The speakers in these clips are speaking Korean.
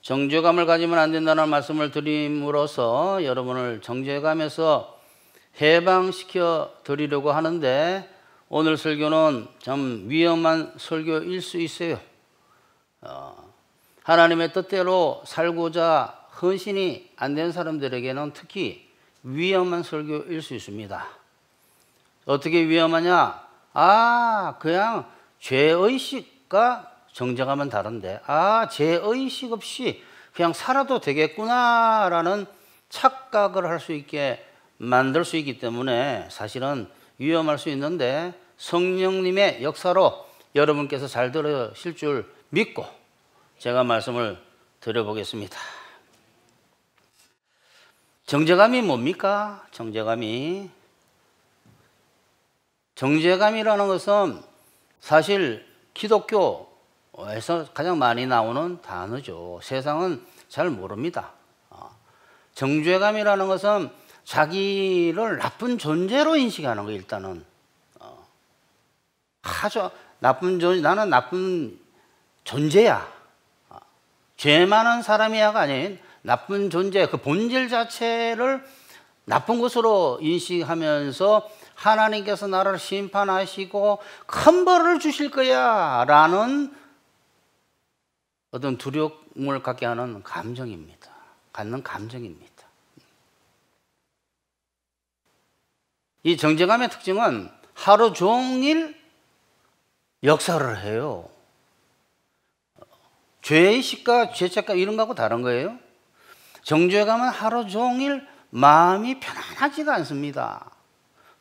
정죄감을 가지면 안 된다는 말씀을 드림으로써 여러분을 정죄감에서 해방시켜 드리려고 하는데, 오늘 설교는 좀 위험한 설교일 수 있어요. 하나님의 뜻대로 살고자 헌신이 안 된 사람들에게는 특히 위험한 설교일 수 있습니다. 어떻게 위험하냐? 그냥 죄의식과 정죄감은 다른데, 죄의식 없이 그냥 살아도 되겠구나라는 착각을 할 수 있게 만들 수 있기 때문에 사실은 위험할 수 있는데, 성령님의 역사로 여러분께서 잘 들으실 줄 믿고 제가 말씀을 드려보겠습니다. 정죄감이 뭡니까? 정죄감이라는 것은 사실 기독교에서 가장 많이 나오는 단어죠. 세상은 잘 모릅니다. 정죄감이라는 것은 자기를 나쁜 존재로 인식하는 거예요. 일단은 아주 나는 나쁜 존재야, 죄 많은 사람이야가 아닌 나쁜 존재, 그 본질 자체를 나쁜 것으로 인식하면서 하나님께서 나를 심판하시고 큰 벌을 주실 거야 라는 어떤 두려움을 갖게 하는 갖는 감정입니다. 이 정죄감의 특징은 하루 종일 역사를 해요. 죄의식과 죄책감 이런 거하고 다른 거예요. 정죄감은 하루 종일 마음이 편안하지가 않습니다.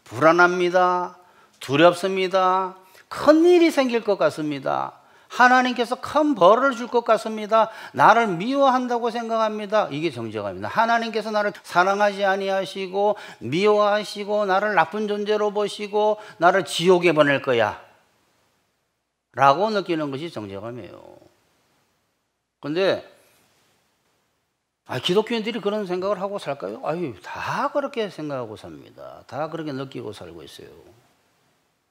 불안합니다. 두렵습니다. 큰일이 생길 것 같습니다. 하나님께서 큰 벌을 줄 것 같습니다. 나를 미워한다고 생각합니다. 이게 정죄감입니다. 하나님께서 나를 사랑하지 아니하시고 미워하시고 나를 나쁜 존재로 보시고 나를 지옥에 보낼 거야 라고 느끼는 것이 정죄감이에요. 그런데 기독교인들이 그런 생각을 하고 살까요? 다 그렇게 생각하고 삽니다. 다 그렇게 느끼고 살고 있어요.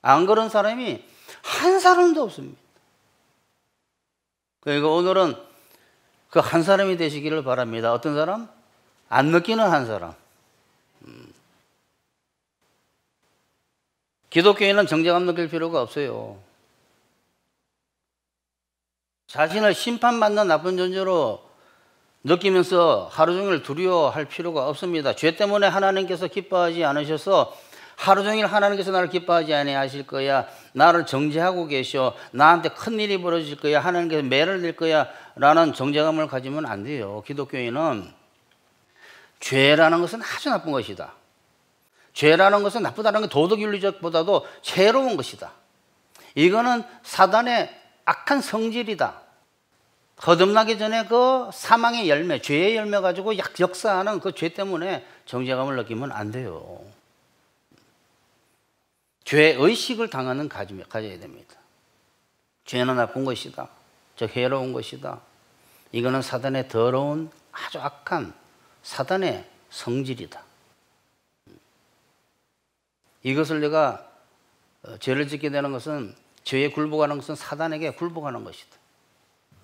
안 그런 사람이 한 사람도 없습니다. 그러니까 오늘은 그 한 사람이 되시기를 바랍니다. 어떤 사람? 안 느끼는 한 사람. 기독교인은 정죄감 느낄 필요가 없어요. 자신을 심판받는 나쁜 존재로 느끼면서 하루 종일 두려워할 필요가 없습니다. 죄 때문에 하나님께서 기뻐하지 않으셔서 하루 종일 하나님께서 나를 기뻐하지 아니하실 거야, 나를 정죄하고 계셔, 나한테 큰일이 벌어질 거야, 하나님께서 매를 낼 거야 라는 정죄감을 가지면 안 돼요. 기독교인은 죄라는 것은 아주 나쁜 것이다. 죄라는 것은 나쁘다는 게 도덕윤리적보다도 죄로운 것이다. 이거는 사단의 악한 성질이다. 거듭나기 전에 그 사망의 열매, 죄의 열매 가지고 역사하는 그 죄 때문에 정죄감을 느끼면 안 돼요. 죄의식을 당하는 가져야 됩니다. 죄는 나쁜 것이다. 해로운 것이다. 이거는 사단의 더러운 아주 악한 사단의 성질이다. 이것을 내가 죄를 짓게 되는 것은, 죄에 굴복하는 것은 사단에게 굴복하는 것이다.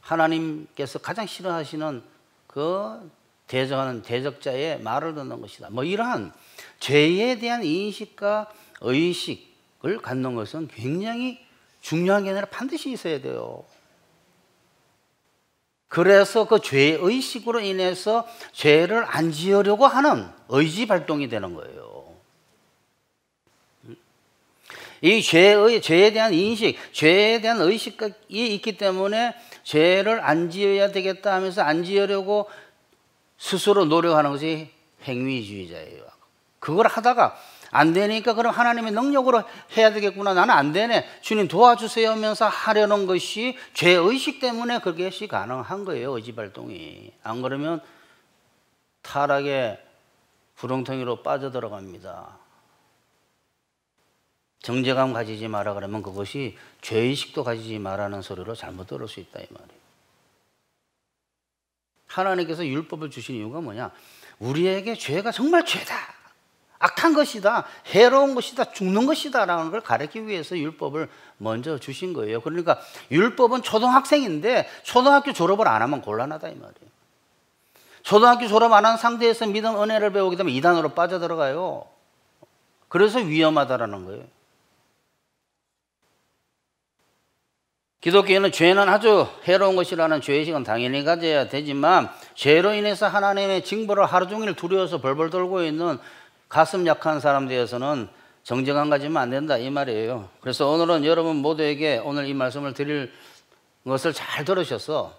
하나님께서 가장 싫어하시는 그 대적하는 대적자의 말을 듣는 것이다. 이러한 죄에 대한 인식과 의식을 갖는 것은 굉장히 중요한 게 아니라 반드시 있어야 돼요. 그래서 그 죄의식으로 인해서 죄를 안 지으려고 하는 의지 발동이 되는 거예요. 이 죄에 대한 인식, 죄에 대한 의식이 있기 때문에 죄를 안 지어야 되겠다 하면서 안 지으려고 스스로 노력하는 것이 행위주의자예요. 그걸 하다가 안 되니까 그럼 하나님의 능력으로 해야 되겠구나, 나는 안 되네, 주님 도와주세요 하면서 하려는 것이 죄의식 때문에 그것이 가능한 거예요. 의지발동이. 안 그러면 타락의 구렁텅이로 빠져들어갑니다. 정죄감 가지지 마라 그러면 그것이 죄의식도 가지지 마라는 소리로 잘못 들을 수 있다 이 말이에요. 하나님께서 율법을 주신 이유가 뭐냐? 우리에게 죄가 정말 죄다, 악한 것이다, 해로운 것이다, 죽는 것이다 라는 걸 가르치기 위해서 율법을 먼저 주신 거예요. 그러니까 율법은 초등학생인데 초등학교 졸업을 안 하면 곤란하다 이 말이에요. 초등학교 졸업 안 한 상태에서 믿음 은혜를 배우게 되면 이단으로 빠져들어가요. 그래서 위험하다라는 거예요. 기독교인은 죄는 아주 해로운 것이라는 죄의식은 당연히 가져야 되지만 죄로 인해서 하나님의 징벌을 하루 종일 두려워서 벌벌 떨고 있는 가슴 약한 사람 되어서는 정죄감 가지면 안 된다 이 말이에요. 그래서 오늘은 여러분 모두에게 오늘 이 말씀을 드릴 것을 잘 들으셔서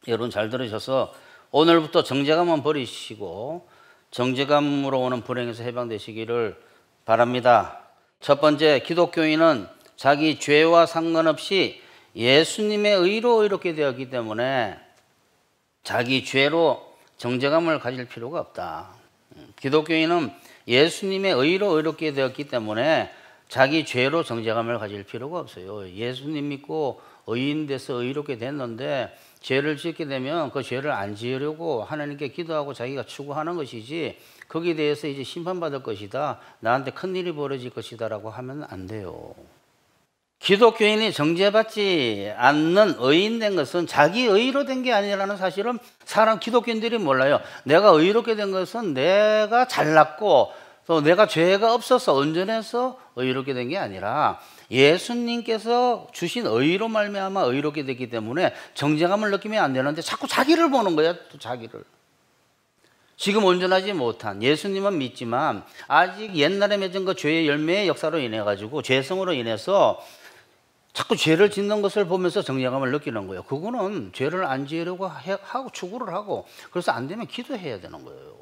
여러분 잘 들으셔서 오늘부터 정죄감은 버리시고 정죄감으로 오는 불행에서 해방되시기를 바랍니다. 첫 번째, 기독교인은 자기 죄와 상관없이 예수님의 의로 의롭게 되었기 때문에 자기 죄로 정죄감을 가질 필요가 없다. 기독교인은 예수님의 의로 의롭게 되었기 때문에 자기 죄로 정죄감을 가질 필요가 없어요. 예수님 믿고 의인 돼서 의롭게 됐는데 죄를 짓게 되면 그 죄를 안 지으려고 하나님께 기도하고 자기가 추구하는 것이지 거기에 대해서 이제 심판받을 것이다, 나한테 큰일이 벌어질 것이다 라고 하면 안 돼요. 기독교인이 정죄받지 않는 의인 된 것은 자기 의로 된 게 아니라는 사실은 기독교인들이 몰라요. 내가 의롭게 된 것은 내가 잘났고 또 내가 죄가 없어서 온전해서 의롭게 된 게 아니라 예수님께서 주신 의로 말미암아 의롭게 됐기 때문에 정죄감을 느끼면 안 되는데 자꾸 자기를 보는 거야. 또 자기를. 지금 온전하지 못한 예수님은 믿지만 아직 옛날에 맺은 그 죄의 열매의 역사로 인해 가지고 죄성으로 인해서 자꾸 죄를 짓는 것을 보면서 정죄감을 느끼는 거예요. 그거는 죄를 안 지으려고 하고 추구를 하고 그래서 안 되면 기도해야 되는 거예요.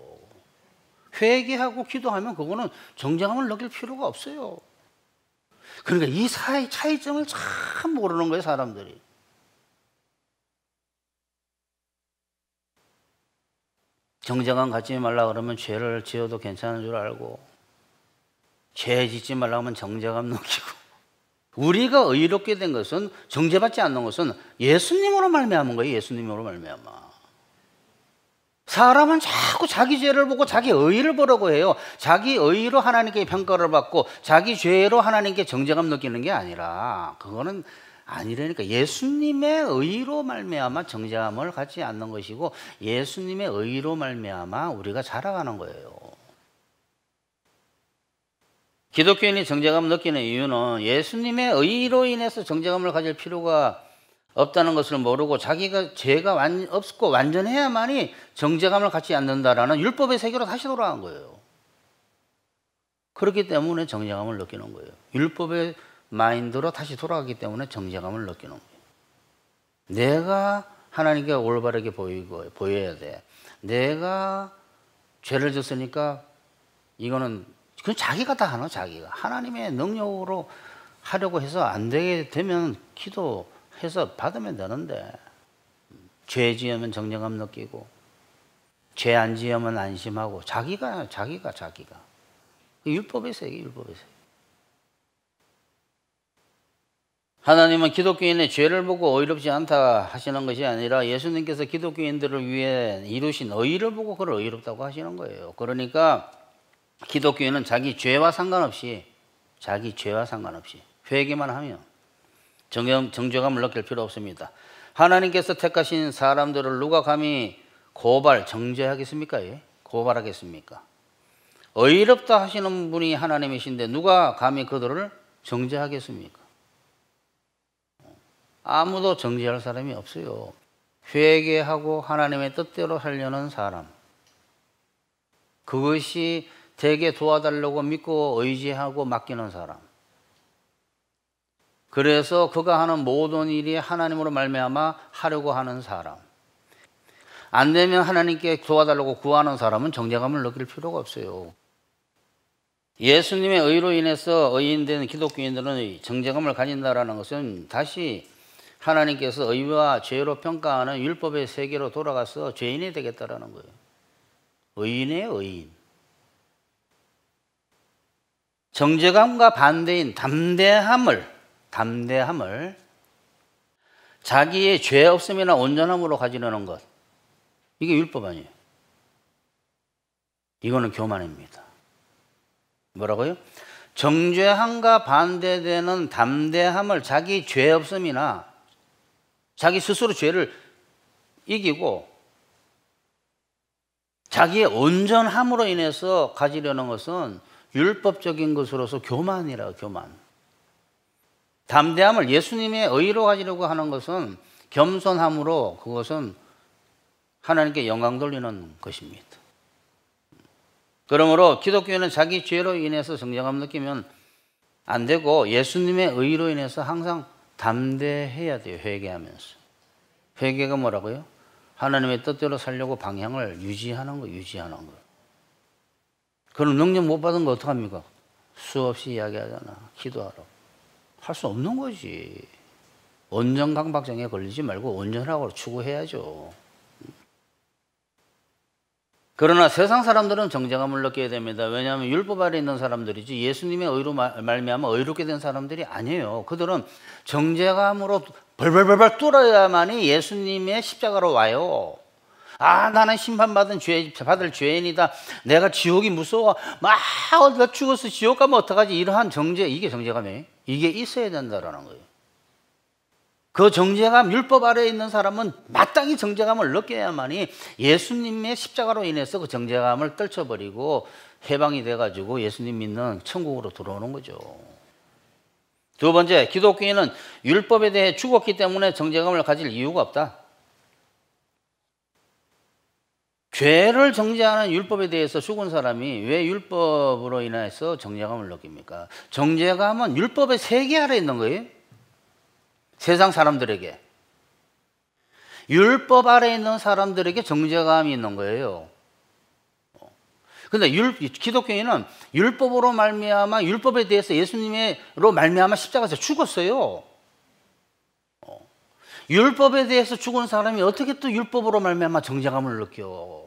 회개하고 기도하면 그거는 정죄감을 느낄 필요가 없어요. 그러니까 이 차이점을 참 모르는 거예요, 사람들이. 정죄감 갖지 말라 그러면 죄를 지어도 괜찮은 줄 알고 죄 짓지 말라 하면 정죄감 느끼고 우리가 의롭게 된 것은 정죄받지 않는 것은 예수님으로 말미암은 거예요. 예수님으로 말미암아. 사람은 자꾸 자기 죄를 보고 자기 의를 보려고 해요. 자기 의로 하나님께 평가를 받고 자기 죄로 하나님께 정죄감 느끼는 게 아니라 그거는 아니라니까. 예수님의 의로 말미암아 정죄감을 갖지 않는 것이고 예수님의 의로 말미암아 우리가 자라가는 거예요. 기독교인이 정죄감을 느끼는 이유는 예수님의 의로 인해서 정죄감을 가질 필요가 없다는 것을 모르고 자기가 죄가 없고 완전해야만이 정죄감을 갖지 않는다라는 율법의 세계로 다시 돌아간 거예요. 그렇기 때문에 정죄감을 느끼는 거예요. 율법의 마인드로 다시 돌아가기 때문에 정죄감을 느끼는 거예요. 내가 하나님께 올바르게 보여야 돼. 내가 죄를 졌으니까 이거는 그건 자기가 다 하나. 자기가 하나님의 능력으로 하려고 해서 안 되게 되면 기도해서 받으면 되는데 죄 지으면 정죄감 느끼고 죄 안 지으면 안심하고 자기가 율법의 세계. 하나님은 기독교인의 죄를 보고 의롭지 않다 하시는 것이 아니라 예수님께서 기독교인들을 위해 이루신 의를 보고 그를 의롭다고 하시는 거예요. 그러니까 기독교인은 자기 죄와 상관없이 회개만 하면 정죄감을 느낄 필요 없습니다. 하나님께서 택하신 사람들을 누가 감히 정죄하겠습니까? 고발하겠습니까? 의롭다 하시는 분이 하나님이신데 누가 감히 그들을 정죄하겠습니까? 아무도 정죄할 사람이 없어요. 회개하고 하나님의 뜻대로 하려는 사람, 그것이 되게 도와달라고 믿고 의지하고 맡기는 사람, 그래서 그가 하는 모든 일이 하나님으로 말미암아 하려고 하는 사람, 안 되면 하나님께 도와달라고 구하는 사람은 정죄감을 느낄 필요가 없어요. 예수님의 의로 인해서 의인된 기독교인들은 정죄감을 가진다는 것은 다시 하나님께서 의와 죄로 평가하는 율법의 세계로 돌아가서 죄인이 되겠다라는 거예요. 의인의 의인. 정죄감과 반대인 담대함을 자기의 죄 없음이나 온전함으로 가지려는 것, 이게 율법 아니에요. 이거는 교만입니다. 뭐라고요? 정죄함과 반대되는 담대함을 자기 죄 없음이나 자기 스스로 죄를 이기고 자기의 온전함으로 인해서 가지려는 것은 율법적인 것으로서 교만이라, 교만. 담대함을 예수님의 의로 가지려고 하는 것은 겸손함으로, 그것은 하나님께 영광 돌리는 것입니다. 그러므로 기독교인은 자기 죄로 인해서 정죄감을 느끼면 안 되고 예수님의 의로 인해서 항상 담대해야 돼요. 회개하면서. 회개가 뭐라고요? 하나님의 뜻대로 살려고 방향을 유지하는 거, 유지하는 거. 그럼 능력 못 받은 거 어떡합니까? 수없이 이야기하잖아. 기도하라고. 할 수 없는 거지. 온전강박증에 걸리지 말고 온전하고 추구해야죠. 그러나 세상 사람들은 정죄감을 느껴야 됩니다. 왜냐하면 율법 아래 있는 사람들이지 예수님의 의로 말미암아 의롭게 된 사람들이 아니에요. 그들은 정죄감으로 벌벌벌벌 뚫어야만이 예수님의 십자가로 와요. 아, 나는 심판받을 죄인이다. 내가 지옥이 무서워. 막 나 죽어서 지옥 가면 어떡하지? 이러한 정죄, 이게 정죄감이에요. 이게 있어야 된다라는 거예요. 그 정죄감, 율법 아래에 있는 사람은 마땅히 정죄감을 느껴야만이 예수님의 십자가로 인해서 그 정죄감을 떨쳐버리고 해방이 돼가지고 예수님 믿는 천국으로 들어오는 거죠. 두 번째, 기독교인은 율법에 대해 죽었기 때문에 정죄감을 가질 이유가 없다. 죄를 정죄하는 율법에 대해서 죽은 사람이 왜 율법으로 인해서 정죄감을 느낍니까? 정죄감은 율법의 세계 아래에 있는 거예요. 세상 사람들에게. 율법 아래에 있는 사람들에게 정죄감이 있는 거예요. 근데 기독교인은 율법으로 말미암아 율법에 대해서 예수님으로 말미암아 십자가에서 죽었어요. 율법에 대해서 죽은 사람이 어떻게 또 율법으로 말미암아 정죄감을 느껴?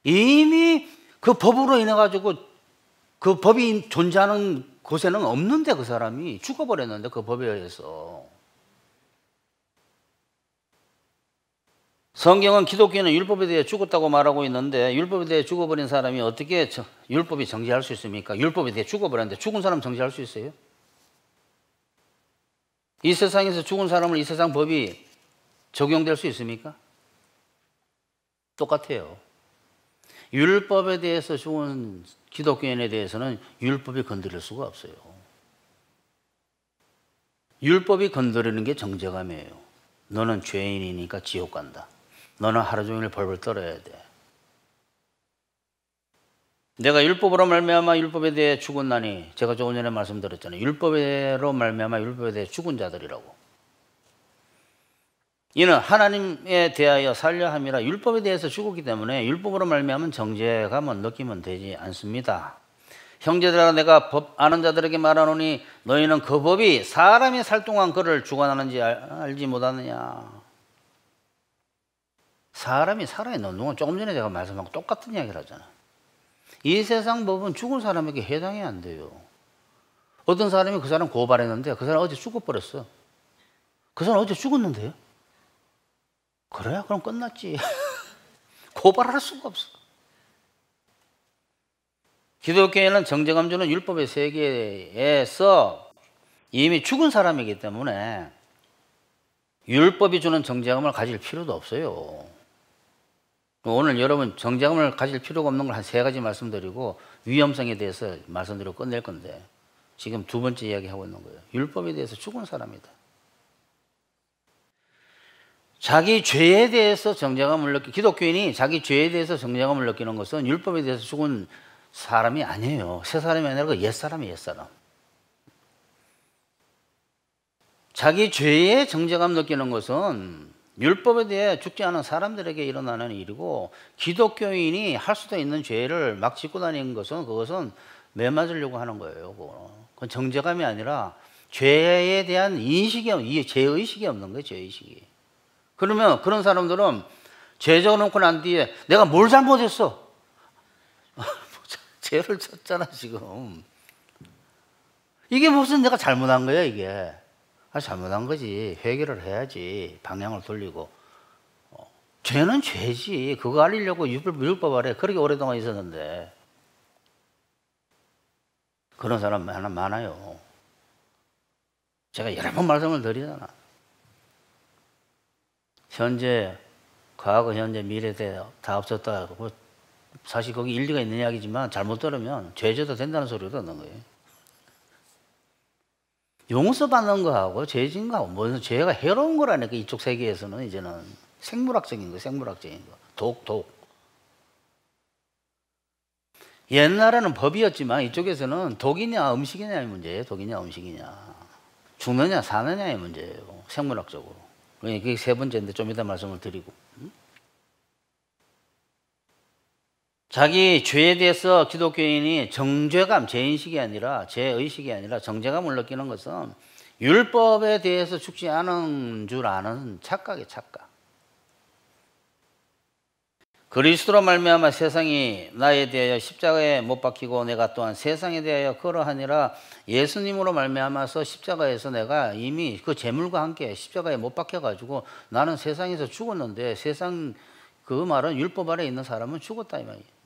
이미 그 법으로 인해 가지고 그 법이 존재하는 곳에는 없는데 그 사람이 죽어버렸는데 그 법에 의해서. 성경은 기독교인은 율법에 대해 죽었다고 말하고 있는데 율법에 대해 죽어버린 사람이 어떻게 율법이 정죄할 수 있습니까? 율법에 대해 죽어버렸는데 죽은 사람 정죄할 수 있어요? 이 세상에서 죽은 사람을 이 세상 법이 적용될 수 있습니까? 똑같아요. 율법에 대해서 죽은 기독교인에 대해서는 율법이 건드릴 수가 없어요. 율법이 건드리는 게 정죄감이에요. 너는 죄인이니까 지옥 간다. 너는 하루 종일 벌벌 떨어야 돼. 내가 율법으로 말미암아 율법에 대해 죽었나니, 제가 조금 전에 말씀드렸잖아요. 율법으로 말미암아 율법에 대해 죽은 자들이라고. 이는 하나님에 대하여 살려 함이라. 율법에 대해서 죽었기 때문에 율법으로 말미암은 정죄감은 느끼면 되지 않습니다. 형제들아, 내가 법 아는 자들에게 말하노니 너희는 그 법이 사람이 살 동안 그를 주관하는지 알지 못하느냐. 사람이 살아있는 동안, 조금 전에 제가 말씀하고 똑같은 이야기를 하잖아요. 이 세상 법은 죽은 사람에게 해당이 안 돼요. 어떤 사람이 그 사람 고발했는데 그 사람 어제 죽어버렸어. 그 사람 어제 죽었는데요? 그래? 그럼 끝났지. 고발할 수가 없어. 기독교인은 정죄감 주는 율법의 세계에서 이미 죽은 사람이기 때문에 율법이 주는 정죄감을 가질 필요도 없어요. 오늘 여러분 정죄감을 가질 필요가 없는 걸 한 3가지 말씀드리고 위험성에 대해서 말씀드리고 끝낼 건데, 지금 2번째 이야기하고 있는 거예요. 율법에 대해서 죽은 사람이다. 자기 죄에 대해서 정죄감을 기독교인이 자기 죄에 대해서 정죄감을 느끼는 것은 율법에 대해서 죽은 사람이 아니에요. 새 사람이 아니라 그 옛사람이에요, 옛사람. 자기 죄에 정죄감 느끼는 것은 율법에 대해 죽지 않은 사람들에게 일어나는 일이고, 기독교인이 할 수도 있는 죄를 막 짓고 다니는 것은 그것은 매맞으려고 하는 거예요. 그건 정죄감이 아니라 죄에 대한 죄의식이 없는 거예요, 죄의식이. 그러면 그런 사람들은 죄 적어놓고 난 뒤에 내가 뭘 잘못했어? 죄를 졌잖아 지금. 이게 무슨 내가 잘못한 거야 이게. 잘못한 거지. 회개를 해야지. 방향을 돌리고. 죄는 죄지. 그거 알리려고 율법 아래 그렇게 오랫동안 있었는데. 그런 사람 많아요. 제가 여러 번 말씀을 드리잖아. 현재 과거, 현재, 미래 다 없었다. 사실 거기 일리가 있는 이야기지만 잘못 들으면 죄져도 된다는 소리도 듣는 거예요. 용서받는 거하고 죄진 거하고 무슨 죄가 해로운 거라니까. 이쪽 세계에서는 이제는 생물학적인 거, 생물학적인 거. 독. 옛날에는 법이었지만 이쪽에서는 독이냐 음식이냐의 문제예요. 독이냐 음식이냐. 죽느냐 사느냐의 문제예요. 생물학적으로. 그게 세 번째인데 좀 이따 말씀을 드리고. 자기 죄에 대해서 기독교인이 정죄감, 죄인식이 아니라 죄의식이 아니라 정죄감을 느끼는 것은 율법에 대해서 죽지 않은 줄 아는 착각이에요. 착각. 그리스도로 말미암아 세상이 나에 대하여 십자가에 못 박히고 내가 또한 세상에 대하여 그러하니라. 예수님으로 말미암아서 십자가에서 내가 이미 그 재물과 함께 십자가에 못 박혀가지고 나는 세상에서 죽었는데, 세상 그 말은 율법 아래 있는 사람은 죽었다 이 말이에요.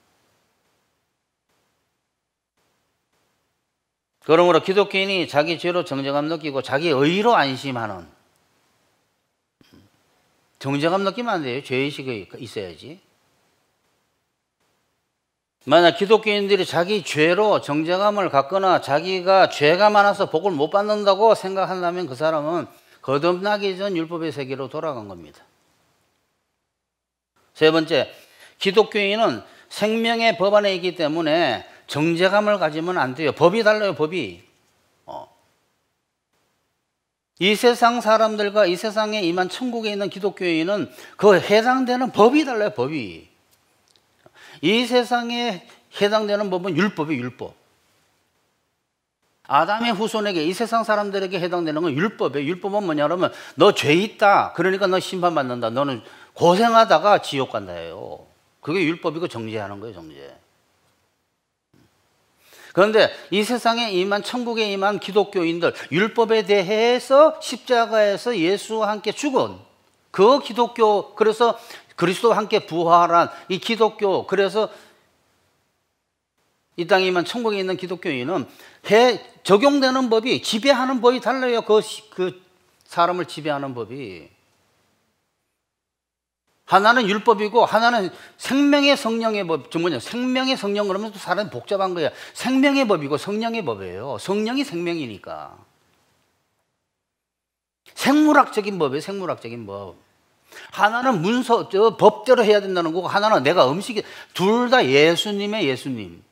그러므로 기독교인이 자기 죄로 정죄감 느끼고 자기 의로 안심하는, 정죄감 느끼면 안 돼요. 죄의식이 있어야지. 만약 기독교인들이 자기 죄로 정죄감을 갖거나 자기가 죄가 많아서 복을 못 받는다고 생각한다면 그 사람은 거듭나기 전 율법의 세계로 돌아간 겁니다. 세 번째, 기독교인은 생명의 법 안에 있기 때문에 정죄감을 가지면 안 돼요. 법이 달라요, 법이. 이 세상 사람들과 이 세상에 임한 천국에 있는 기독교인은 그 해당되는 법이 달라요, 법이. 이 세상에 해당되는 법은 율법이에요, 율법. 아담의 후손에게, 이 세상 사람들에게 해당되는 건 율법이에요. 율법은 뭐냐 그러면 너 죄 있다, 그러니까 너 심판받는다, 너는 고생하다가 지옥 간다예요. 그게 율법이고 정죄하는 거예요, 정죄. 그런데 이 세상에 임한, 천국에 임한 기독교인들, 율법에 대해서 십자가에서 예수와 함께 죽은 그 기독교, 그래서 그리스도와 함께 부활한 이 기독교, 그래서 이 땅에 임한 천국에 있는 기독교인은 적용되는 법이, 지배하는 법이 달라요. 그 사람을 지배하는 법이. 하나는 율법이고 하나는 생명의 성령의 법. 뭐냐, 생명의 성령 그러면 또 사람이 복잡한 거야. 생명의 법이고 성령의 법이에요. 성령이 생명이니까. 생물학적인 법이에요. 생물학적인 법. 하나는 문서, 법대로 해야 된다는 거고, 하나는 내가 음식이, 둘 다 예수님의 예수님.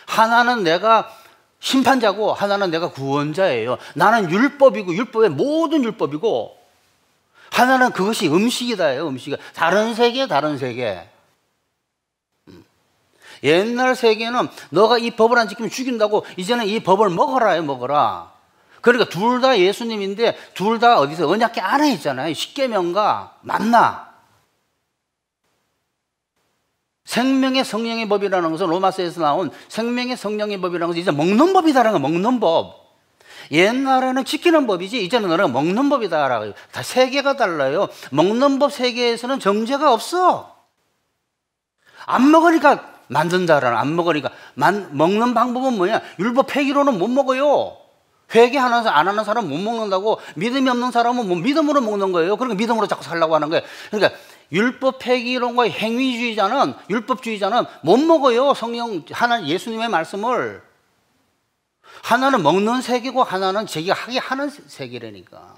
하나는 내가 심판자고 하나는 내가 구원자예요. 나는 율법이고 율법의 모든 율법이고, 하나는 그것이 음식이다예요. 음식이. 다른 세계, 다른 세계. 옛날 세계는 너가 이 법을 안 지키면 죽인다고, 이제는 이 법을 먹어라요, 먹어라. 그러니까 둘 다 예수님인데 둘 다 어디서 언약궤 안에 있잖아요. 십계명과 만나. 생명의 성령의 법이라는 것은 로마서에서 나온 생명의 성령의 법이라는 것은 이제 먹는 법이다라는 거예요. 먹는 법. 옛날에는 지키는 법이지 이제는 너는 먹는 법이다라고. 다 세계가 달라요. 먹는 법 세계에서는 정죄가 없어. 안 먹으니까 만든다라는, 안 먹으니까. 먹는 방법은 뭐냐? 율법 폐기로는 못 먹어요. 회개 안 하는 사람은 못 먹는다고. 믿음이 없는 사람은 뭐 믿음으로 먹는 거예요. 그러니까 믿음으로 자꾸 살려고 하는 거예요. 그러니까 율법 폐기론과 행위주의자는, 율법주의자는 못 먹어요. 성령, 하나, 예수님의 말씀을. 하나는 먹는 세계고 하나는 자기가 하게 하는 세계라니까.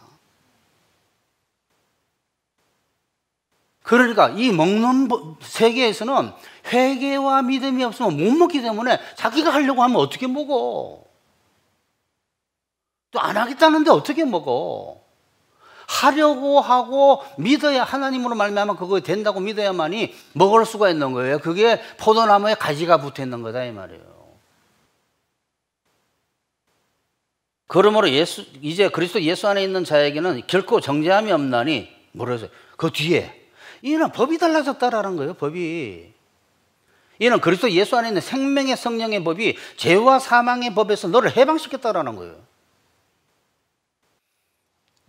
그러니까 이 먹는 세계에서는 회개와 믿음이 없으면 못 먹기 때문에 자기가 하려고 하면 어떻게 먹어? 또 안 하겠다는데 어떻게 먹어? 하려고 하고 믿어야, 하나님으로 말미암아 그거 된다고 믿어야만이 먹을 수가 있는 거예요. 그게 포도나무에 가지가 붙어 있는 거다 이 말이에요. 그러므로 이제 그리스도 예수 안에 있는 자에게는 결코 정죄함이 없나니, 뭐라서 그 뒤에 이는 법이 달라졌다라는 거예요. 법이. 이는 그리스도 예수 안에 있는 생명의 성령의 법이 죄와 사망의 법에서 너를 해방시켰다라는 거예요.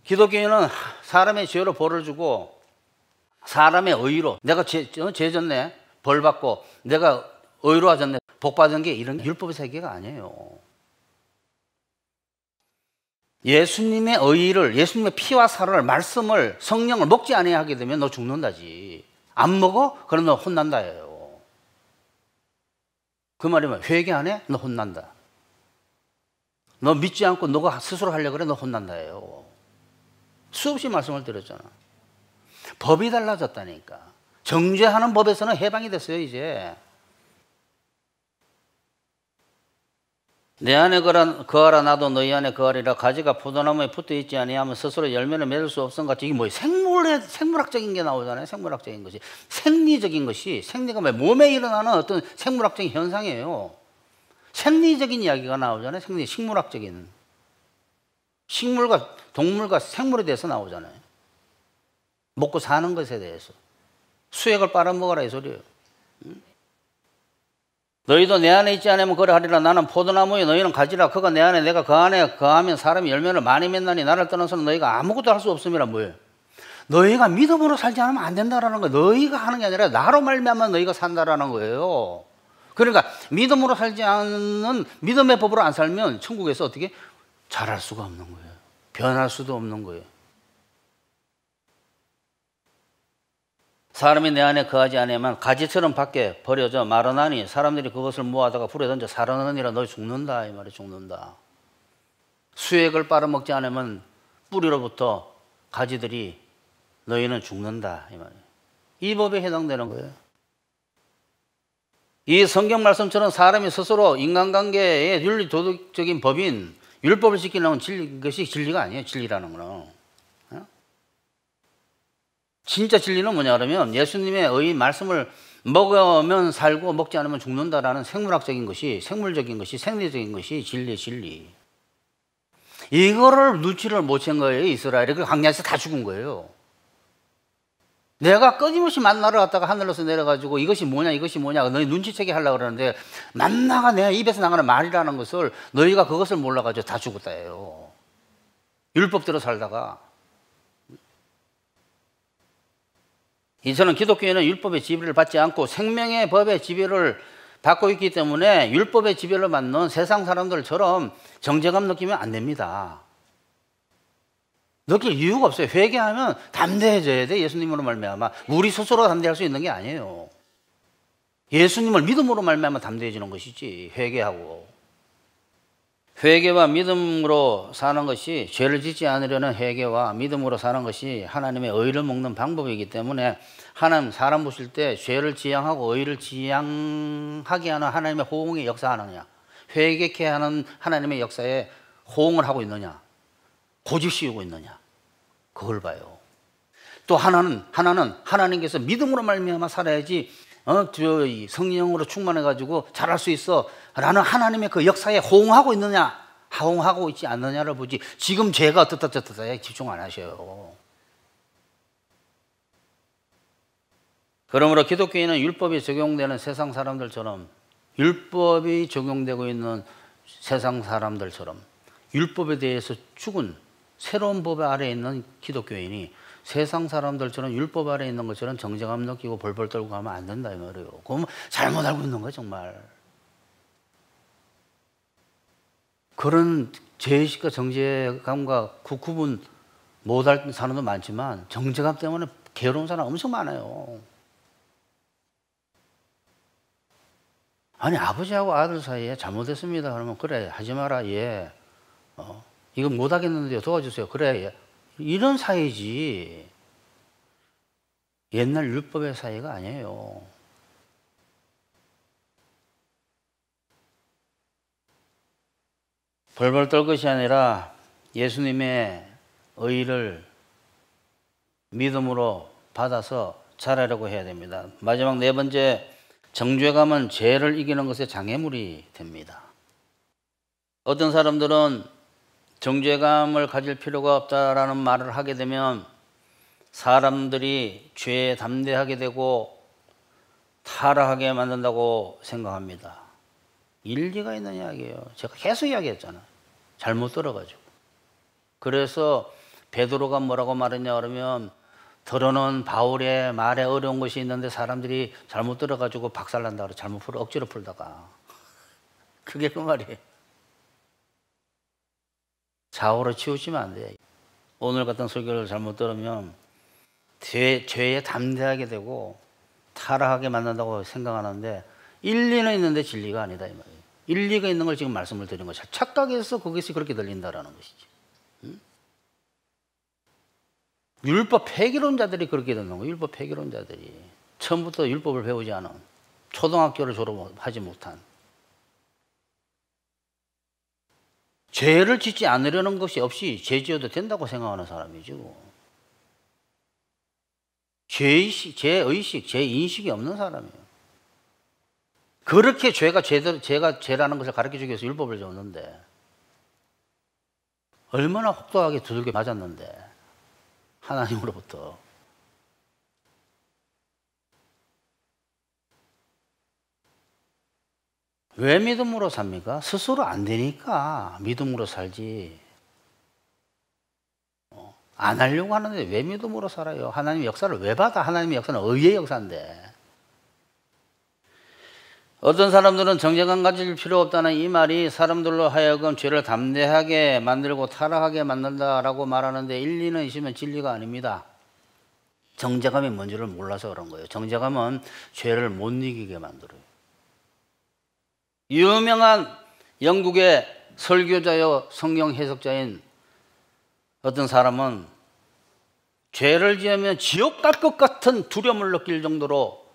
기독교인은 사람의 죄로 벌을 주고 사람의 의로, 내가 죄 졌네, 벌 받고 내가 의로워졌네, 복 받은 게 이런 율법의 세계가 아니에요. 예수님의 의를, 예수님의 피와 살을, 말씀을, 성령을 먹지 아니하게 하게 되면 너 죽는다지. 안 먹어? 그럼 너 혼난다예요. 그 말이면 회개 안 해? 너 혼난다. 너 믿지 않고 너가 스스로 하려고 그래? 너 혼난다예요. 수없이 말씀을 드렸잖아. 법이 달라졌다니까. 정죄하는 법에서는 해방이 됐어요, 이제. 내 안에 거하라 나도 너희 안에 거하리라. 가지가 포도나무에 붙어 있지 아니하면 스스로 열매를 맺을 수 없음 같이. 이게 뭐예요? 생물학적인 게 나오잖아요. 생물학적인 것이. 생리적인 것이, 생리가 뭐 몸에 일어나는 어떤 생물학적인 현상이에요. 생리적인 이야기가 나오잖아요. 식물학적인. 식물과 동물과 생물에 대해서 나오잖아요. 먹고 사는 것에 대해서. 수액을 빨아먹어라 이 소리예요. 너희도 내 안에 있지 않으면 그러하리라. 나는 포도나무에 너희는 가지라. 그가 내 안에 내가 그 안에 거하면 사람이 열매를 많이 맺나니 나를 떠나서는 너희가 아무것도 할 수 없음이라. 뭐예요? 너희가 믿음으로 살지 않으면 안 된다라는 거예요. 너희가 하는 게 아니라 나로 말미암아 너희가 산다라는 거예요. 그러니까 믿음으로 살지 않는, 믿음의 법으로 안 살면 천국에서 어떻게 잘할 수가 없는 거예요. 변할 수도 없는 거예요. 사람이 내 안에 거하지 않으면 가지처럼 밖에 버려져 마르나니 사람들이 그것을 모아다가 불에 던져 사르느니라. 너희 죽는다 이 말이. 죽는다. 수액을 빨아먹지 않으면 뿌리로부터 가지들이 너희는 죽는다 이 말이에요. 이 법에 해당되는 거예요. 이 성경 말씀처럼 사람이 스스로 인간관계의 윤리 도덕적인 법인 율법을 지키는 것이 진리가 아니에요. 진리라는 거는. 진짜 진리는 뭐냐 그러면 예수님의 의 말씀을 먹으면 살고 먹지 않으면 죽는다라는 생물학적인 것이, 생물적인 것이, 생리적인 것이 진리. 이거를 눈치를 못 챈 거예요. 이스라엘이. 그 광야에서 다 죽은 거예요. 내가 끊임없이 만나를 갖다가 하늘로서 내려가지고 이것이 뭐냐 너희 눈치채게 하려고 그러는데, 만나가 내 입에서 나가는 말이라는 것을 너희가 그것을 몰라가지고 다 죽었다예요. 율법대로 살다가. 이처럼 기독교에는 율법의 지배를 받지 않고 생명의 법의 지배를 받고 있기 때문에 율법의 지배를 받는 세상 사람들처럼 정죄감 느끼면 안 됩니다. 느낄 이유가 없어요. 회개하면 담대해져야 돼. 예수님으로 말미암아. 우리 스스로 담대할 수 있는 게 아니에요. 예수님을 믿음으로 말미암아 담대해지는 것이지. 회개하고. 회개와 믿음으로 사는 것이, 죄를 짓지 않으려는 회개와 믿음으로 사는 것이 하나님의 의를 먹는 방법이기 때문에 하나님 사람 보실 때 죄를 지향하고 의를 지향하게 하는 하나님의 호응에 역사하느냐, 회개케 하는 하나님의 역사에 호응을 하고 있느냐, 고집 씌우고 있느냐, 그걸 봐요. 또 하나는 하나님께서 믿음으로 말미암아 살아야지 성령으로 충만해가지고 잘할 수 있어 라는 하나님의 그 역사에 호응하고 있느냐, 호응하고 있지 않느냐를 보지, 지금 죄가 어떻다에 집중 안 하셔요. 그러므로 기독교인은 율법이 적용되는 세상 사람들처럼, 율법이 적용되고 있는 세상 사람들처럼, 율법에 대해서 죽은 새로운 법 아래에 있는 기독교인이 세상 사람들처럼 율법 아래에 있는 것처럼 정죄감 느끼고 벌벌 떨고 가면 안 된다 이 말이에요. 그럼 잘못 알고 있는 거야 정말. 그런 죄의식과 정죄감과 구분 못할 사람도 많지만 정죄감 때문에 괴로운 사람 엄청 많아요. 아니 아버지하고 아들 사이에 잘못했습니다 그러면 그래 하지 마라. 예. 이거 못하겠는데요 도와주세요. 그래. 예. 이런 사이지 옛날 율법의 사이가 아니에요. 벌벌 떨 것이 아니라 예수님의 의를 믿음으로 받아서 잘하려고 해야 됩니다. 마지막 네 번째, 정죄감은 죄를 이기는 것의 장애물이 됩니다. 어떤 사람들은 정죄감을 가질 필요가 없다라는 말을 하게 되면 사람들이 죄에 담대하게 되고 타락하게 만든다고 생각합니다. 일리가 있는 이야기예요. 제가 계속 이야기했잖아요. 잘못 들어가지고. 그래서 베드로가 뭐라고 말했냐 그러면, 들어는 바울의 말에 어려운 것이 있는데 사람들이 잘못 들어가지고 박살난다 그래. 억지로 풀다가. 그게 그 말이에요. 좌우로 치우치면 안 돼. 오늘 같은 설교를 잘못 들으면 죄에 담대하게 되고 타락하게 만든다고 생각하는데 일리는 있는데 진리가 아니다 이 말이에요. 일리가 있는 걸 지금 말씀을 드린 거죠. 착각해서 그것이 그렇게 들린다라는 것이지. 응? 율법 폐기론자들이 그렇게 듣는 거예요. 율법 폐기론자들이 처음부터 율법을 배우지 않은, 초등학교를 졸업하지 못한, 죄를 짓지 않으려는 것이 없이 죄 지어도 된다고 생각하는 사람이죠. 죄의식, 죄인식이 없는 사람이에요. 그렇게 제가 죄라는 것을 가르쳐주기 위해서 율법을 줬는데 얼마나 혹독하게 두들겨 맞았는데 하나님으로부터. 왜 믿음으로 삽니까? 스스로 안 되니까 믿음으로 살지. 안 하려고 하는데 왜 믿음으로 살아요? 하나님의 역사를 왜 받아? 하나님의 역사는 의의 역사인데. 어떤 사람들은 정죄감 가질 필요 없다는 이 말이 사람들로 하여금 죄를 담대하게 만들고 타락하게 만든다라고 말하는데 일리는 있으면 진리가 아닙니다. 정죄감이 뭔지를 몰라서 그런 거예요. 정죄감은 죄를 못 이기게 만들어요. 유명한 영국의 설교자요 성경 해석자인 어떤 사람은 죄를 지으면 지옥 갈 것 같은 두려움을 느낄 정도로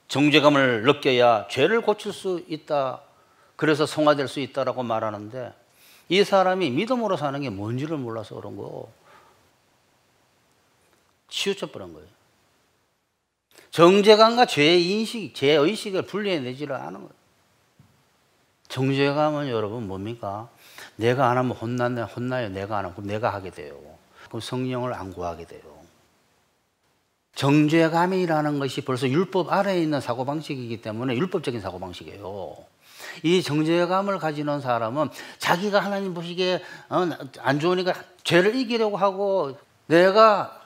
정죄감을 느껴야 죄를 고칠 수 있다. 그래서 성화될 수 있다라고 말하는데 이 사람이 믿음으로 사는 게 뭔지를 몰라서 그런 거. 치우쳐버린 거예요. 정죄감과 죄인식, 죄의식을 분리해내지를 않은 거예요. 정죄감은 여러분 뭡니까? 내가 안 하면 혼나요. 내가 안 하면 그럼 내가 하게 돼요. 그럼 성령을 안 구하게 돼요. 정죄감이라는 것이 벌써 율법 아래에 있는 사고방식이기 때문에 율법적인 사고방식이에요. 이 정죄감을 가지는 사람은 자기가 하나님 보시기에 안 좋으니까 죄를 이기려고 하고 내가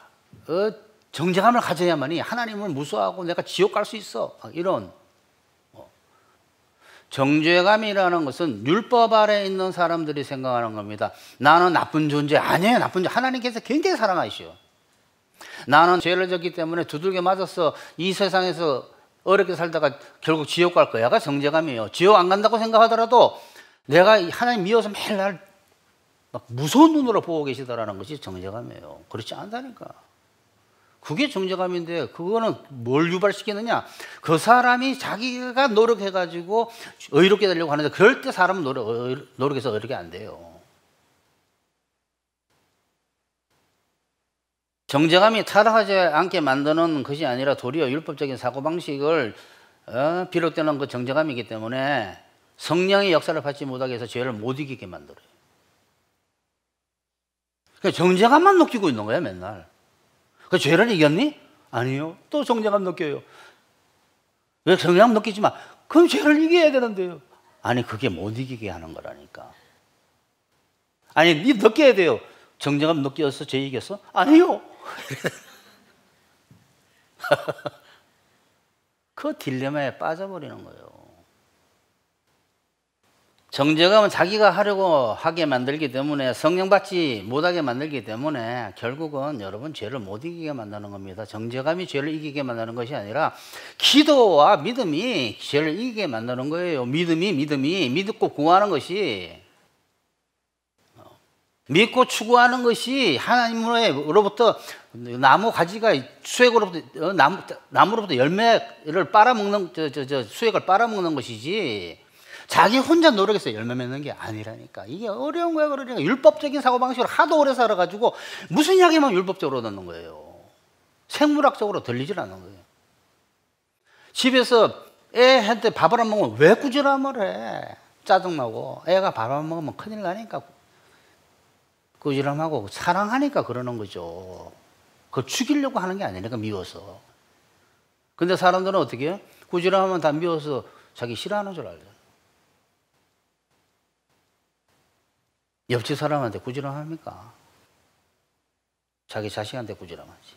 정죄감을 가져야만이 하나님을 무서워하고 내가 지옥 갈 수 있어. 이런. 정죄감이라는 것은 율법 아래에 있는 사람들이 생각하는 겁니다. 나는 나쁜 존재 아니에요. 나쁜 존재. 하나님께서 굉장히 사랑하시오. 나는 죄를 졌기 때문에 두들겨 맞아서 이 세상에서 어렵게 살다가 결국 지옥 갈 거야가 정죄감이에요. 지옥 안 간다고 생각하더라도 내가 하나님 미워서 매일 날 막 무서운 눈으로 보고 계시다라는 것이 정죄감이에요. 그렇지 않다니까. 그게 정죄감인데 그거는 뭘 유발시키느냐? 그 사람이 자기가 노력해가지고 의롭게 되려고 하는데 그럴 때 사람은 노력해서 의롭게 안 돼요. 정죄감이 타락하지 않게 만드는 것이 아니라 도리어 율법적인 사고방식을 비롯되는 그 정죄감이기 때문에 성령의 역사를 받지 못하게 해서 죄를 못 이기게 만들어요. 그러니까 정죄감만 느끼고 있는 거야 맨날. 그 죄를 이겼니? 아니요. 또 정죄감 느껴요. 왜 정죄감 느끼지 마? 그럼 죄를 이겨야 되는데요. 아니 그게 못 이기게 하는 거라니까. 아니 네 느껴야 돼요. 정죄감 느껴서 죄 이겼어? 아니요. 그 딜레마에 빠져버리는 거예요. 정죄감은 자기가 하려고 하게 만들기 때문에 성령 받지 못하게 만들기 때문에 결국은 여러분 죄를 못 이기게 만드는 겁니다. 정죄감이 죄를 이기게 만드는 것이 아니라 기도와 믿음이 죄를 이기게 만드는 거예요. 믿음이 믿고 구하는 것이 믿고 추구하는 것이 하나님으로부터 나무 가지가 수액으로부터 나무로부터 열매를 빨아먹는 수액을 빨아먹는 것이지 자기 혼자 노력해서 열매 맺는 게 아니라니까. 이게 어려운 거야. 그러니까 율법적인 사고방식으로 하도 오래 살아가지고 무슨 이야기만 율법적으로 듣는 거예요. 생물학적으로 들리질 않는 거예요. 집에서 애한테 밥을 안 먹으면 왜 꾸지람을 해? 짜증나고. 애가 밥 안 먹으면 큰일 나니까 꾸지람하고 사랑하니까 그러는 거죠. 그걸 죽이려고 하는 게 아니니까 미워서. 근데 사람들은 어떻게 해요? 꾸지람하면 다 미워서 자기 싫어하는 줄 알죠. 옆집 사람한테 꾸지람합니까? 자기 자식한테 꾸지람하지.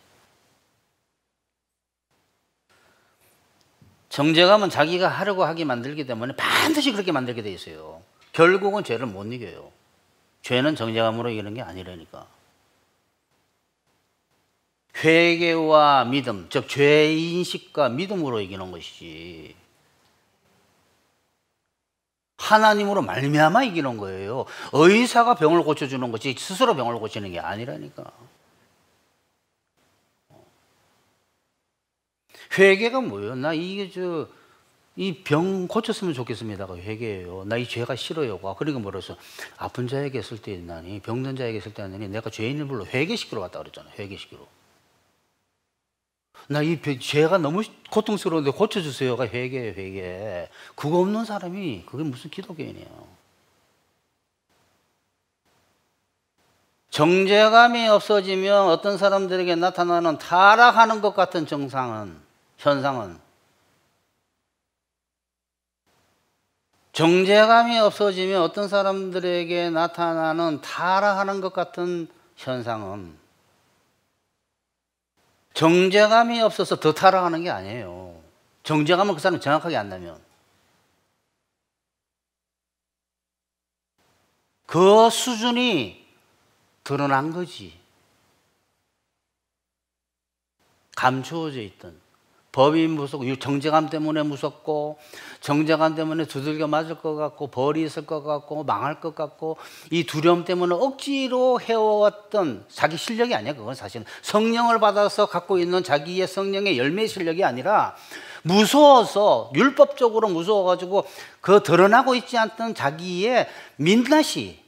정죄감은 자기가 하려고 하게 만들기 때문에 반드시 그렇게 만들게 돼 있어요. 결국은 죄를 못 이겨요. 죄는 정죄감으로 이기는 게 아니라니까. 회개와 믿음, 즉 죄인식과 믿음으로 이기는 것이지 하나님으로 말미암아 이기는 거예요. 의사가 병을 고쳐주는 거지 스스로 병을 고치는 게 아니라니까. 회개가 뭐예요? 나 이게 이 병 고쳤으면 좋겠습니다가 회개예요. 나 이 죄가 싫어요가. 그러니까 뭐라서 아픈 자에게 있을 때 있나니 병든 자에게 있을 때 있나니 내가 죄인을 불러 회개시키러 왔다 그랬잖아요. 회개시키러. 나 이 죄가 너무 고통스러운데 고쳐주세요가 회개예요. 회개. 그거 없는 사람이 그게 무슨 기독교인이에요. 정죄감이 없어지면 어떤 사람들에게 나타나는 타락하는 것 같은 현상은 정죄감이 없어지면 어떤 사람들에게 나타나는 타락하는 것 같은 현상은 정죄감이 없어서 더 타락하는 게 아니에요. 정죄감은 그 사람이 정확하게 안다면 그 수준이 드러난 거지. 감추어져 있던 법이 무섭고 정죄감 때문에 무섭고 정죄감 때문에 두들겨 맞을 것 같고 벌이 있을 것 같고 망할 것 같고 이 두려움 때문에 억지로 해왔던 자기 실력이 아니야. 그건 사실은 성령을 받아서 갖고 있는 자기의 성령의 열매 실력이 아니라 무서워서 율법적으로 무서워가지고 그 드러나고 있지 않던 자기의 민낯이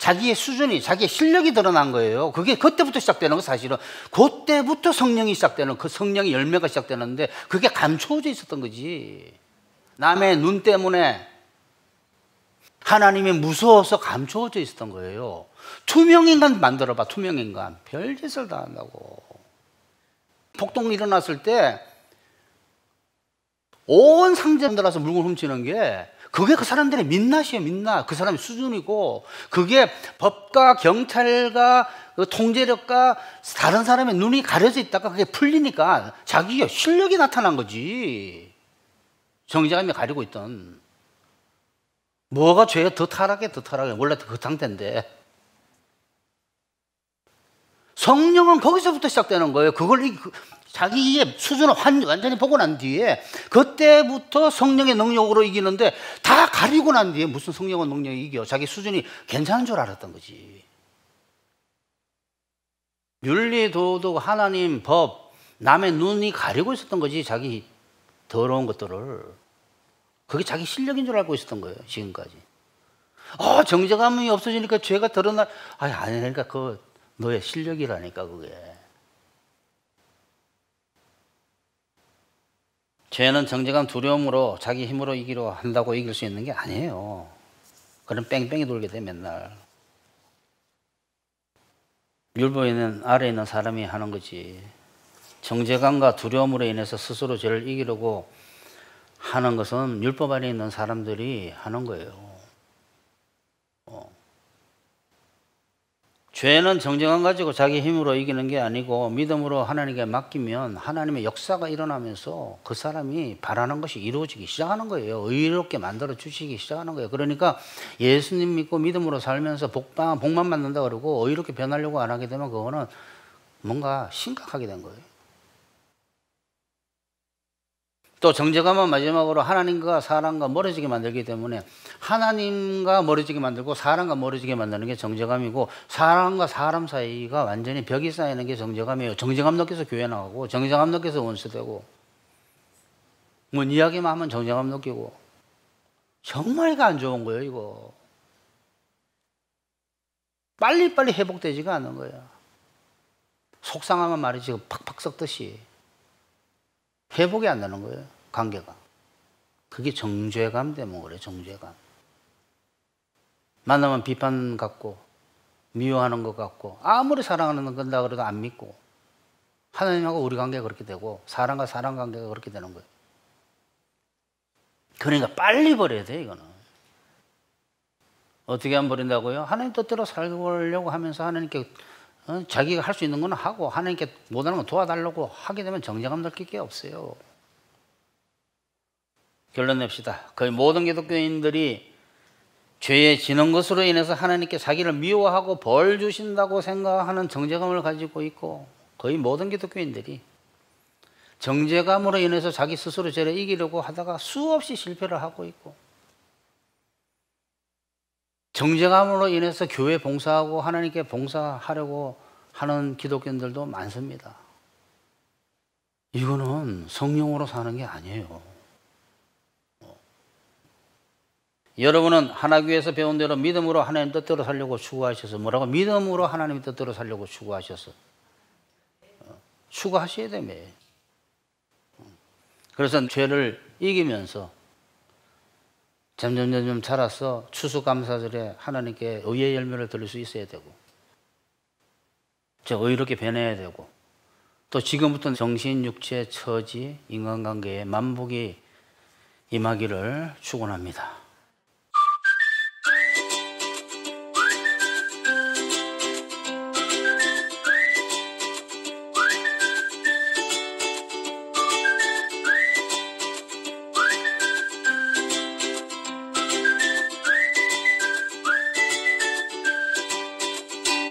자기의 수준이 자기의 실력이 드러난 거예요. 그게 그때부터 시작되는 거 사실은. 그때부터 성령이 시작되는 그 성령의 열매가 시작되는데 그게 감춰져 있었던 거지. 남의 눈 때문에 하나님이 무서워서 감춰져 있었던 거예요. 투명인간 만들어봐. 투명인간. 별짓을 다 한다고. 폭동이 일어났을 때 온 상점들 와서 물건 훔치는 게 그게 그 사람들의 민낯이에요. 민낯. 그 사람의 수준이고 그게 법과 경찰과 그 통제력과 다른 사람의 눈이 가려져 있다가 그게 풀리니까 자기의 실력이 나타난 거지. 정죄감이 가리고 있던. 뭐가 죄가 더 타락해. 원래 그 상태인데. 성령은 거기서부터 시작되는 거예요. 그걸 자기의 수준을 완전히 보고 난 뒤에 그때부터 성령의 능력으로 이기는데 다 가리고 난 뒤에 무슨 성령의 능력이 이겨. 자기 수준이 괜찮은 줄 알았던 거지. 윤리, 도덕, 하나님, 법, 남의 눈이 가리고 있었던 거지. 자기 더러운 것들을. 그게 자기 실력인 줄 알고 있었던 거예요. 지금까지. 정죄감이 없어지니까 죄가 드러나. 아니니까 그 너의 실력이라니까 그게. 죄는 정죄감 두려움으로 자기 힘으로 이기려 한다고 이길 수 있는 게 아니에요. 그럼 뺑뺑이 돌게 돼 맨날. 율법에 있는 아래에 있는 사람이 하는 거지. 정죄감과 두려움으로 인해서 스스로 죄를 이기려고 하는 것은 율법 안에 있는 사람들이 하는 거예요. 죄는 정죄감 가지고 자기 힘으로 이기는 게 아니고 믿음으로 하나님께 맡기면 하나님의 역사가 일어나면서 그 사람이 바라는 것이 이루어지기 시작하는 거예요. 의롭게 만들어 주시기 시작하는 거예요. 그러니까 예수님 믿고 믿음으로 살면서 복만 받는다 그러고 의롭게 변하려고 안 하게 되면 그거는 뭔가 심각하게 된 거예요. 또 정죄감은 마지막으로 하나님과 사람과 멀어지게 만들기 때문에 하나님과 멀어지게 만들고 사람과 멀어지게 만드는 게 정죄감이고 사람과 사람 사이가 완전히 벽이 쌓이는 게 정죄감이에요. 정죄감 느껴서 교회 나가고 정죄감 느껴서 원수되고 뭐 이야기만 하면 정죄감 느끼고 정말 이거 안 좋은 거예요. 이거 빨리빨리 회복되지가 않는 거예요. 속상하면 말이지 팍팍 썩듯이 회복이 안 되는 거예요. 관계가. 그게 정죄감 때문에 그래요. 정죄감. 만나면 비판 같고 미워하는 것 같고 아무리 사랑하는 건다 그래도 안 믿고 하나님하고 우리 관계가 그렇게 되고 사람과 사람 관계가 그렇게 되는 거예요. 그러니까 빨리 버려야 돼요. 이거는. 어떻게 하면 버린다고요? 하나님 뜻대로 살려고 하면서 하나님께 자기가 할 수 있는 건 하고 하나님께 못하는 건 도와달라고 하게 되면 정죄감 느낄 게 없어요. 결론 냅시다. 거의 모든 기독교인들이 죄에 지는 것으로 인해서 하나님께 자기를 미워하고 벌 주신다고 생각하는 정죄감을 가지고 있고, 거의 모든 기독교인들이 정죄감으로 인해서 자기 스스로 죄를 이기려고 하다가 수없이 실패를 하고 있고, 정죄감으로 인해서 교회 봉사하고 하나님께 봉사하려고 하는 기독교인들도 많습니다. 이거는 성령으로 사는 게 아니에요. 여러분은 하나교회에서 배운 대로 믿음으로 하나님 뜻대로 살려고 추구하셔서, 뭐라고? 믿음으로 하나님 뜻대로 살려고 추구하셔서 추구하셔야 됩니다. 그래서 죄를 이기면서 점점 자라서 추수감사절에 하나님께 의의 열매를 드릴 수 있어야 되고, 의롭게 변해야 되고, 또 지금부터 정신, 육체, 처지, 인간관계에 만복이 임하기를 축원합니다.